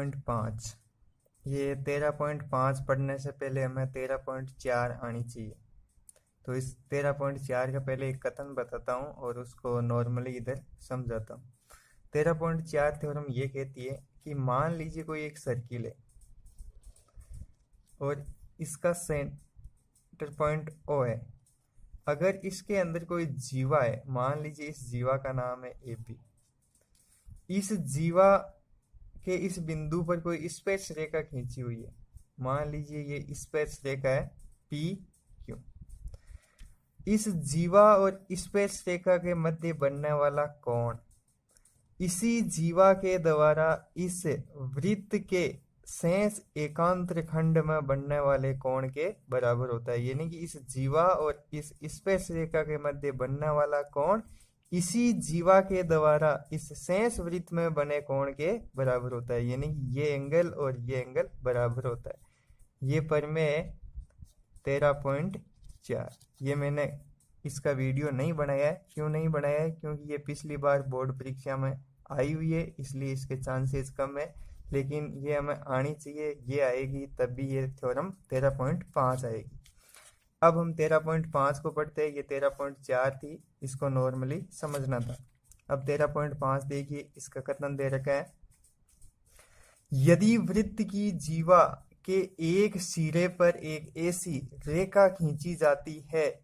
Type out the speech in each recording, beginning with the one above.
13.5। ये 13.5 पढ़ने से पहले हमें 13.4 आनी चाहिए। तो इस 13.4 का पहले एक कथन बताता हूँ और उसको नॉर्मली इधर समझाता हूँ। 13.4 थ्योरम ये कहती है कि मान लीजिए कोई एक सर्किल है और इसका सेंटर पॉइंट O है। अगर इसके अंदर कोई जीवा है, मान लीजिए इस जीवा का नाम है AB। इस जीवा के इस बिंदु पर कोई स्पर्श रेखा खींची हुई है, मान लीजिए ये स्पर्श रेखा है PQ। इस जीवा और स्पर्श रेखा के मध्य बनने वाला कोण इसी जीवा के द्वारा इस वृत्त के शेष एकांतर खंड में बनने वाले कोण के बराबर होता है। यानी कि इस जीवा और इस स्पर्श रेखा के मध्य बनने वाला कोण इसी जीवा के द्वारा इस शेष वृत्त में बने कोण के बराबर होता है। यानी कि ये एंगल और ये एंगल बराबर होता है। ये प्रमेय है 13.4। ये मैंने इसका वीडियो नहीं बनाया है। क्यों नहीं बनाया है? क्योंकि ये पिछली बार बोर्ड परीक्षा में आई हुई है, इसलिए इसके चांसेस कम है। लेकिन ये हमें आनी चाहिए, ये आएगी तब भी ये थ्योरम 13.5 आएगी। अब हम 13.5 को पढ़ते हैं। ये 13.4 थी, इसको नॉर्मली समझना था। अब 13.5 देखिए, इसका कथन दे रखा है, यदि वृत्त की जीवा के एक सिरे पर एक ऐसी रेखा खींची जाती है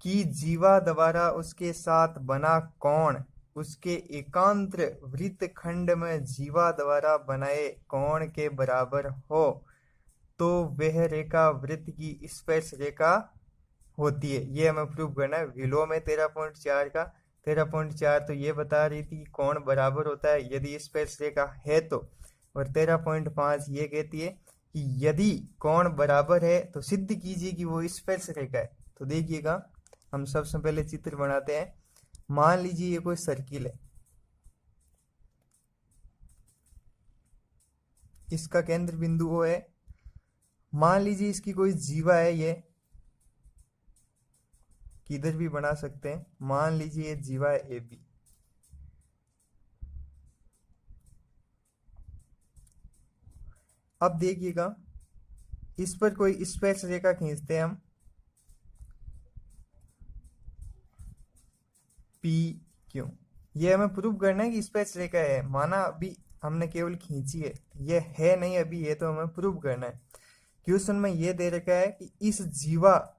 कि जीवा द्वारा उसके साथ बना कोण उसके एकांतर वृत्त खंड में जीवा द्वारा बनाए कोण के बराबर हो, तो वह रेखा वृत्त की स्पर्श रेखा होती है। ये हमें प्रूव करना है। विलोम है 13.4 का। 13.4 तो ये बता रही थी कोण बराबर होता है यदि स्पर्श रेखा है तो, और 13.5 ये कहती है कि यदि कोण बराबर है तो सिद्ध कीजिए कि वो स्पर्श रेखा है। तो देखिएगा, हम सबसे पहले चित्र बनाते हैं। मान लीजिए ये कोई सर्किल है, इसका केंद्र बिंदु O है। मान लीजिए इसकी कोई जीवा है, ये किधर भी बना सकते हैं। मान लीजिए ये जीवा है AB। अब देखिएगा, इस पर कोई स्पर्श रेखा खींचते हैं हम PQ। ये हमें प्रूव करना है कि स्पर्श रेखा है। माना अभी हमने केवल खींची है, ये है नहीं अभी, ये तो हमें प्रूव करना है। क्वेश्चन में ये दे रखा है कि इस जीवा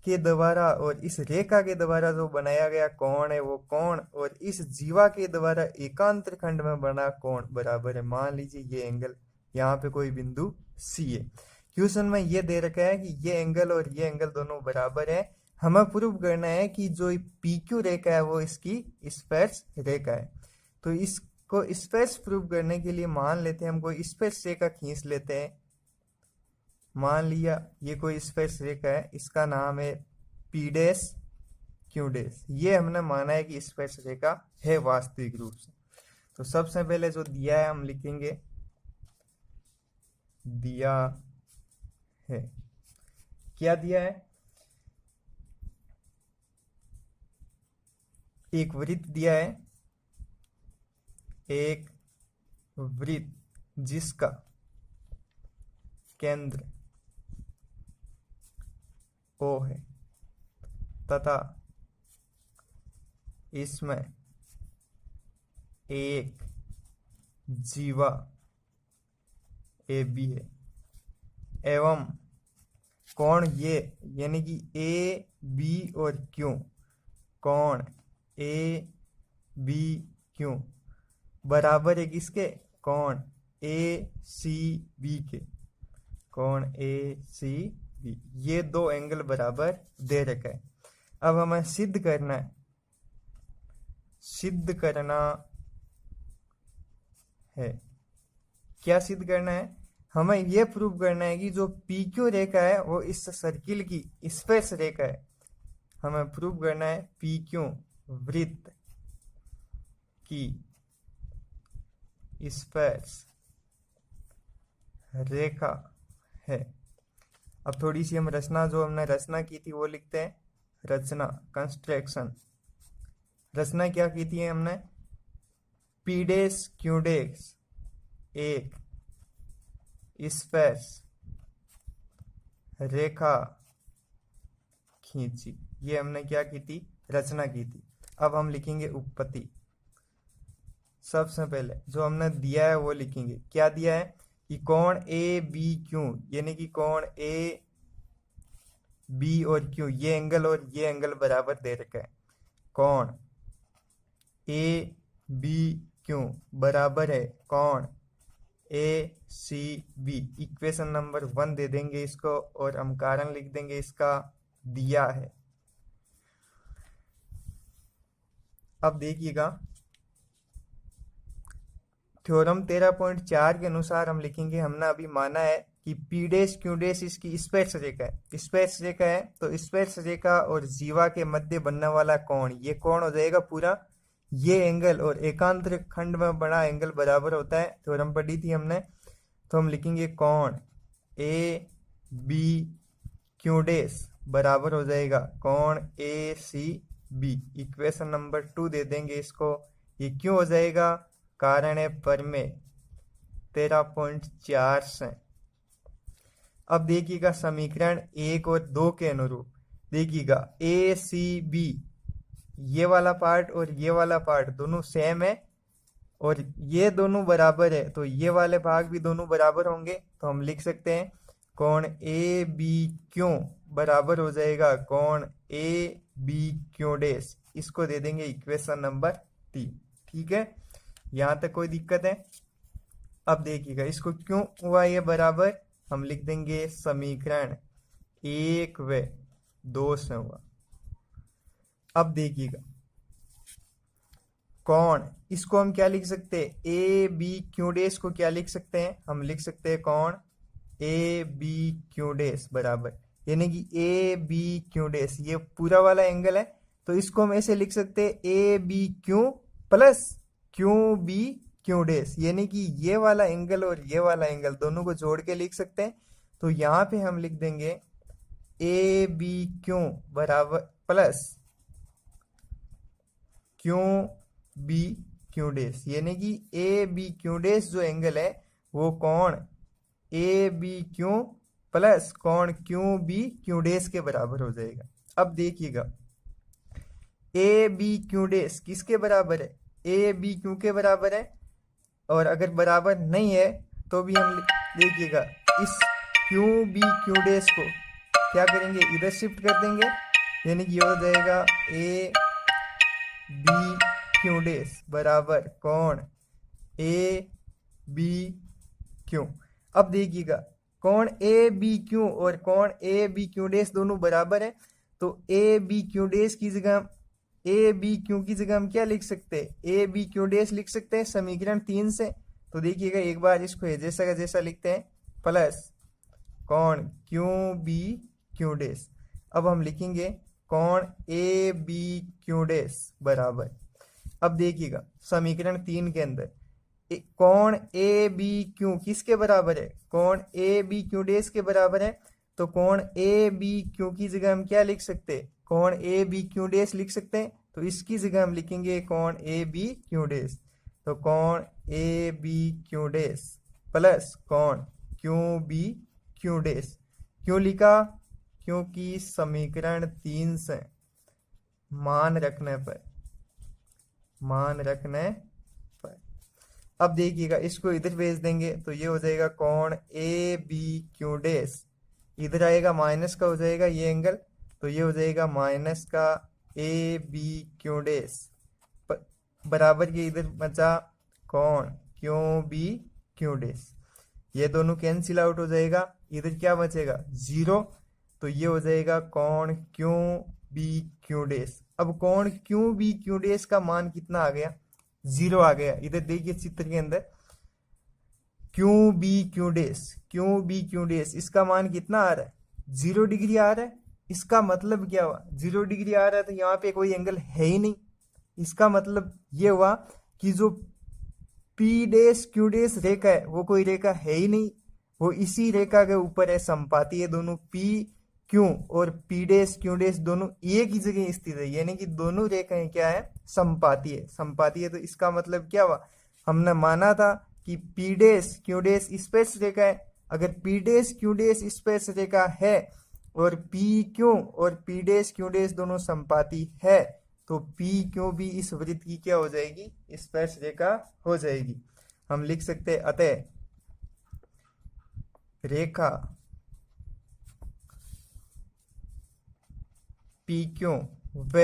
के द्वारा और इस रेखा के द्वारा जो बनाया गया कोण है, वो कोण और इस जीवा के द्वारा एकांतर खंड में बना कोण बराबर है। मान लीजिए ये एंगल, यहाँ पे कोई बिंदु C है। क्वेश्चन में ये दे रखा है कि ये एंगल और ये एंगल दोनों बराबर है। हमें प्रूव करना है कि जो PQ रेखा है वो इसकी स्पर्श रेखा है। तो इसको स्पर्श प्रूव करने के लिए मान लेते हैं हम कोई स्पर्श रेखा खींच लेते हैं। मान लिया ये कोई स्पर्श रेखा है, इसका नाम है P', Q'। ये हमने माना है कि स्पर्श रेखा है वास्तविक रूप से। तो सबसे पहले जो दिया है हम लिखेंगे, दिया है। क्या दिया है? एक वृत्त दिया है, एक वृत्त जिसका केंद्र O है तथा इसमें एक जीवा AB है एवं कोण ये, यानी कि AB और Q, कोण ABQ बराबर है किसके? कोण ACB के। कोण ACB, ये दो एंगल बराबर दे रखा है। अब हमें सिद्ध करना है, सिद्ध करना है। क्या सिद्ध करना है? हमें यह प्रूव करना है कि जो PQ रेखा है वो इस सर्किल की स्पर्श रेखा है। हमें प्रूव करना है PQ वृत्त की स्पर्श रेखा है। अब थोड़ी सी हम रचना, जो हमने रचना की थी वो लिखते हैं। रचना, कंस्ट्रक्शन। रचना क्या की थी हमने? P', Q', एक स्पर्श रेखा खींची। ये हमने क्या की थी, रचना की थी। अब हम लिखेंगे उपपत्ति। सबसे पहले जो हमने दिया है वो लिखेंगे। क्या दिया है कि कोण ए बी क्यू, यानी कि कोण ए बी और क्यू, ये एंगल बराबर दे रखा है। कोण ए बी क्यू बराबर है कोण ए सी बी। इक्वेशन नंबर 1 दे देंगे इसको, और हम कारण लिख देंगे इसका, दिया है। अब देखिएगा, थ्योरम 13.4 के अनुसार हम लिखेंगे, हमने अभी माना है कि पी डैश क्यू डैश इसकी स्पर्श रेखा है। स्पर्श रेखा है तो स्पर्श रेखा और जीवा के मध्य बनने वाला कोण, ये कोण हो जाएगा पूरा। ये एंगल और एकांत खंड में बना एंगल बराबर होता है, थ्योरम पढ़ी थी हमने। तो हम लिखेंगे कोण ए बी क्यू डैश बराबर हो जाएगा कोण ए सी बी। इक्वेशन नंबर 2 दे देंगे इसको। ये क्यों हो जाएगा, कारण है प्रमेय 13.4 से। अब देखिएगा समीकरण 1 और 2 के अनुरूप देखिएगा, ए सी बी ये वाला पार्ट और ये वाला पार्ट दोनों सेम है, और ये दोनों बराबर है, तो ये वाले भाग भी दोनों बराबर होंगे। तो हम लिख सकते हैं कोण ए बी क्यू बराबर हो जाएगा कोण ए बी क्यू डैश। इसको दे देंगे इक्वेशन नंबर 3। ठीक है, यहां तक कोई दिक्कत है? अब देखिएगा इसको क्यों हुआ ये बराबर, हम लिख देंगे समीकरण 1 व 2 से हुआ। अब देखिएगा कोण, इसको हम क्या लिख सकते हैं, ए बी क्यू डैश को क्या लिख सकते हैं, हम लिख सकते हैं कोण ए बी क्यू डैश बराबर, यानी कि ए बी क्यू डैश ये पूरा वाला एंगल है, तो इसको हम ऐसे लिख सकते हैं A B Q plus Q B Q dash, यानी कि ये वाला एंगल और ये वाला एंगल दोनों को जोड़ के लिख सकते हैं। तो यहाँ पे हम लिख देंगे ए बी क्यू बराबर plus Q B Q dash, यानी कि ए बी क्यू डैश जो एंगल है वो कोण ए बी क्यू प्लस कोण क्यू बी क्यू डैश के बराबर हो जाएगा। अब देखिएगा ए बी क्यू डैश किसके बराबर है, ए बी क्यू के बराबर है, और अगर बराबर नहीं है तो भी हम देखिएगा इस क्यू बी क्यू डैश को क्या करेंगे, इधर शिफ्ट कर देंगे, यानी कि ये हो जाएगा ए बी क्यू डैश बराबर कोण ए बी क्यू। अब देखिएगा कोण ए बी क्यू और कोण ए बी क्यू डैश दोनों बराबर है, तो ए बी क्यू डैश की जगह ए बी क्यू की जगह हम क्या लिख सकते हैं, ए बी क्यू डैश लिख सकते हैं समीकरण 3 से। तो देखिएगा एक बार इसको जैसा का जैसा लिखते हैं, प्लस कोण क्यू बी क्यू डैश। अब हम लिखेंगे कोण ए बी क्यू डैश बराबर, अब देखिएगा समीकरण 3 के अंदर कोण ए बी क्यू किसके बराबर है, कोण ए बी क्यू डैश के बराबर है, तो कोण ए बी क्यू की जगह हम क्या लिख सकते हैं, कोण ए बी क्यू डैश लिख सकते हैं। तो इसकी जगह हम लिखेंगे कोण ए बी क्यू डैश, तो कोण A B Q dash plus कोण क्यू बी क्यू डैश। क्यों लिखा, क्योंकि समीकरण 3 से मान रखने पर अब देखिएगा इसको इधर भेज देंगे, तो ये हो जाएगा कोण ए बी क्यू डैश, इधर आएगा माइनस का हो जाएगा ये एंगल, तो ये हो जाएगा माइनस का ए बी क्यू डैश बराबर ये इधर बचा कोण क्यू बी क्यू डैश। ये दोनों कैंसिल आउट हो जाएगा, इधर क्या बचेगा 0, तो ये हो जाएगा कोण क्यू बी क्यू डैश। अब कोण क्यू बी क्यू डैश का मान कितना आ गया, 0 आ गया। इधर देखिए चित्र के अंदर क्यू बी क्यू डैश इसका मान कितना आ रहा है, 0 डिग्री आ रहा है। इसका मतलब क्या हुआ, 0 डिग्री आ रहा है तो यहाँ पे कोई एंगल है ही नहीं। इसका मतलब ये हुआ कि जो पी डैश क्यू डैश रेखा है वो कोई रेखा है ही नहीं, वो इसी रेखा के ऊपर है, संपाती है। दोनों पी क्यू और पी डैश क्यू डैश दोनों एक ही जगह स्थित है, यानी कि दोनों रेखाएं क्या है, संपाती है। तो इसका मतलब क्या हुआ, हमने माना था कि पी डैश क्यू डैश स्पर्श रेखा है, अगर पी डैश क्यू डैश स्पर्श रेखा है और पी क्यू और पी डैश क्यू डैश दोनों संपाती है तो पी क्यू भी इस वृत्त की क्या हो जाएगी, स्पर्श रेखा हो जाएगी। हम लिख सकते हैं अतः रेखा पी क्यू व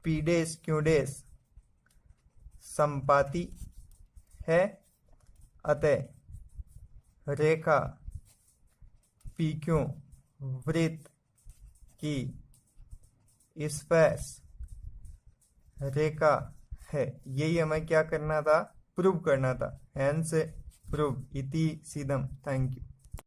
पी डैश क्यू डैश संपाती है, अतः रेखा पी क्यू वृत्त की स्पर्श रेखा है। यही हमें क्या करना था, प्रूव करना था। हेंस प्रूव इति सीदम। Thank you.